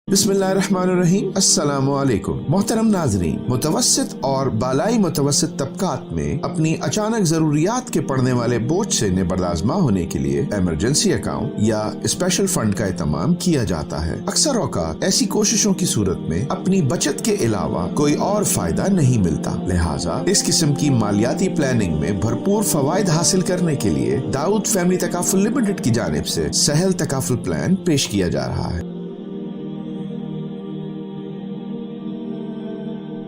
बिस्मिल्लाहिर्रहमानिर्रहीम। अस्सलामु अलैकुम। मोहतरम नाजरीन, मुतवस्सित और बालाई मुतवस्सित तबकात में अपनी अचानक जरूरियात के पड़ने वाले बोझ से निबर्दाज़मा होने के लिए इमरजेंसी अकाउंट या स्पेशल फंड का इत्माम किया जाता है। अक्सर औकात ऐसी कोशिशों की सूरत में अपनी बचत के अलावा कोई और फायदा नहीं मिलता, लिहाजा इस किस्म की मालियाती प्लानिंग में भरपूर फवायद हासिल करने के लिए दाऊद फैमिली तकाफुल लिमिटेड की जानिब से सहल तकाफुल प्लान पेश किया जा रहा है।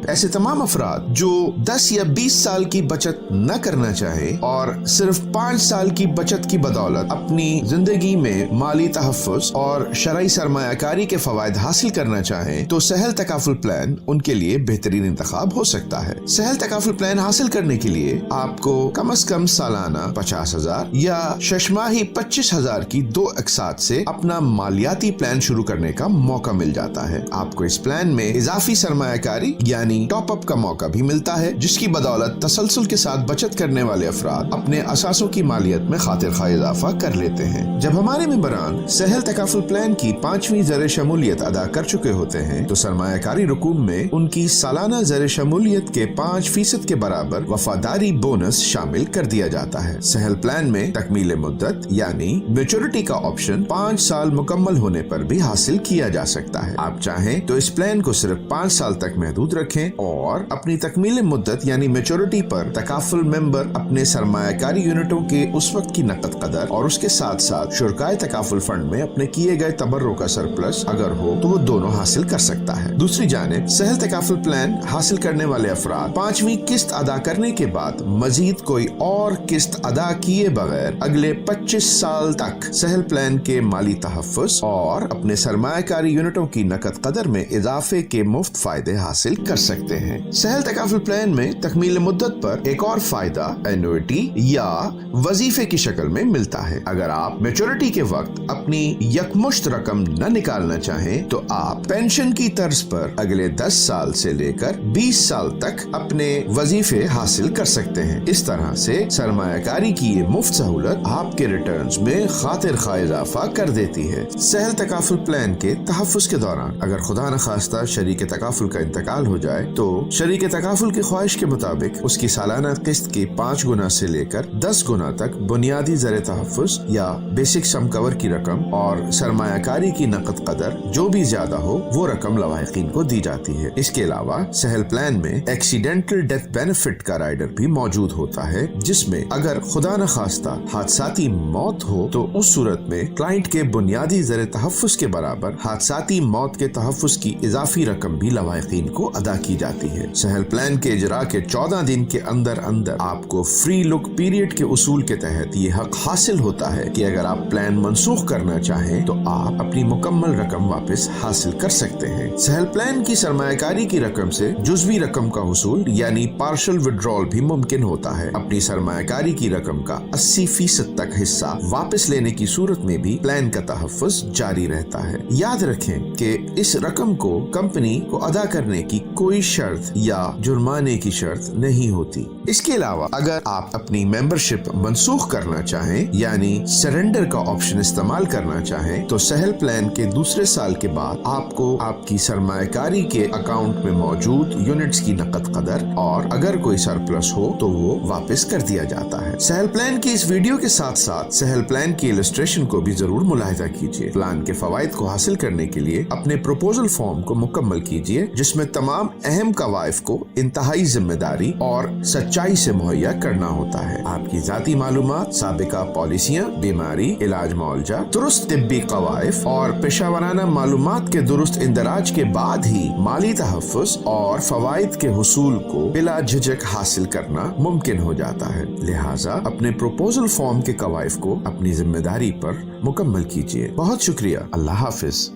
ऐसे तमाम अफराद जो 10 या 20 साल की बचत न करना चाहे और सिर्फ 5 साल की बचत की बदौलत अपनी जिंदगी में माली तहफ़्फ़ुज़ और शरई सरमायाकारी के फवायद हासिल करना चाहें तो सहल तकाफुल प्लान उनके लिए बेहतरीन इंतखाब हो सकता है। सहल तकाफुल प्लान हासिल करने के लिए आपको कम अज कम सालाना 50,000 या शशमाही 25,000 की 2 अक़सात से अपना मालियाती प्लान शुरू करने का मौका मिल जाता है। आपको इस प्लान में इजाफी सरमायाकारी यानी टॉप अप का मौका भी मिलता है, जिसकी बदौलत तसलसल के साथ बचत करने वाले अफराद अपने असासों की मालियत में खातिर खा इजाफा कर लेते हैं। जब हमारे मेंबरान सहल तकाफुल प्लान की 5वीं ज़र शमूलियत अदा कर चुके होते हैं तो सरमायाकारी रकूम में उनकी सालाना ज़र शमूलियत के 5% के बराबर वफादारी बोनस शामिल कर दिया जाता है। सहल प्लान में तकमील मुद्दत यानी मेच्योरिटी का ऑप्शन 5 साल मुकम्मल होने पर भी हासिल किया जा सकता है। आप चाहें तो इस प्लान को सिर्फ 5 साल तक महदूद रखें और अपनी तकमील मुद्दत यानी मेच्योरिटी पर तकाफुल मेंबर अपने सरमायाकारी यूनिटों के उस वक्त की नकद कदर और उसके साथ साथ शुरकाए तकाफुल फंड में अपने किए गए तबर्रुक का सरप्लस अगर हो तो वो दोनों हासिल कर सकता है। दूसरी जानिब सहल तकाफुल प्लान हासिल करने वाले अफराद 5वीं किस्त अदा करने के बाद मजीद कोई और किस्त अदा किए बगैर अगले 25 साल तक सहल प्लान के माली तहफ़्फ़ुज़ और अपने सरमायाकारी यूनिटों की नकद कदर में इजाफे के मुफ्त फायदे हासिल कर सकते हैं। सहल तकाफुल प्लान में तकमील मुद्दत पर एक और फायदा एन्युइटी या वजीफे की शक्ल में मिलता है। अगर आप मेच्योरिटी के वक्त अपनी यकमुश्त रकम न निकालना चाहें तो आप पेंशन की तर्ज पर अगले 10 साल से लेकर 20 साल तक अपने वजीफे हासिल कर सकते हैं। इस तरह से सरमायाकारी की ये मुफ्त सहूलत आपके रिटर्न्स में खातिर खा इजाफा कर देती है। सहल तकाफुल प्लान के तहफ़्फ़ुज़ के दौरान अगर खुदा न खास्ता शरीक तकाफुल का इंतकाल हो जाए तो शरीक तकाफुल की ख्वाहिश के मुताबिक उसकी सालाना किस्त के 5 गुना से लेकर 10 गुना तक बुनियादी ज़र तहफ़्फ़ुज़ या बेसिक सम कवर की रकम और सरमायाकारी की नकद कदर जो भी ज्यादा हो वो रकम लवाहिकीन को दी जाती है। इसके अलावा सहल प्लान में एक्सीडेंटल डेथ बेनिफिट का राइडर भी मौजूद होता है, जिसमें अगर खुदा न खास्ता हादसाती मौत हो तो उस सूरत में क्लाइंट के बुनियादी ज़र तहफ़्फ़ुज़ के बराबर हादसाती मौत के तहफ़्फ़ुज़ की इजाफी रकम भी लवाहिकीन को अदा की जाती है। सहल प्लान के इजरा के 14 दिन के अंदर अंदर आपको फ्री लुक पीरियड के उसूल के तहत ये हक हासिल होता है कि अगर आप प्लान मनसूख करना चाहें तो आप अपनी मुकम्मल रकम वापस हासिल कर सकते हैं। सहल प्लान की सरमायाकारी की रकम से जुज़वी रकम का हुसूल यानी पार्शल विड्रॉल भी मुमकिन होता है। अपनी सरमायाकारी की रकम का 80% तक हिस्सा वापस लेने की सूरत में भी प्लान का तहफ़्फ़ुज़ जारी रहता है। याद रखें कि इस रकम को कंपनी को अदा करने की कोई शर्त या जुर्माने की शर्त नहीं होती। इसके अलावा अगर आप अपनी मेंबरशिप मनसूख करना चाहें यानी सरेंडर का ऑप्शन इस्तेमाल करना चाहें तो सहल प्लान के दूसरे साल के बाद आपको आपकी सरमायाकारी के अकाउंट में मौजूद यूनिट्स की नकद कदर और अगर कोई सरप्लस हो तो वो वापस कर दिया जाता है। सहल प्लान की इस वीडियो के साथ साथ सहल प्लान की इलस्ट्रेशन को भी जरूर मुलाहिजा कीजिए। प्लान के फवायद को हासिल करने के लिए अपने प्रपोजल फॉर्म को मुकम्मल कीजिए, जिसमें तमाम अहम कवायफ को इंतहाई जिम्मेदारी और सच्चाई से मुहैया करना होता है। आपकी जाती मालूमात, साबिका पॉलिसियाँ, बीमारी, इलाज मुआवजा, दुरुस्त तिब्बी कवायफ और पेशावराना मालूमात के दुरुस्त इंदराज के बाद ही माली तहफ़्फ़ुज़ और फवायद के हुसूल को बिला झिझक हासिल करना मुमकिन हो जाता है। लिहाजा अपने प्रपोजल फॉर्म के कवायफ को अपनी जिम्मेदारी पर मुकम्मल कीजिए। बहुत शुक्रिया। अल्लाह हाफिज।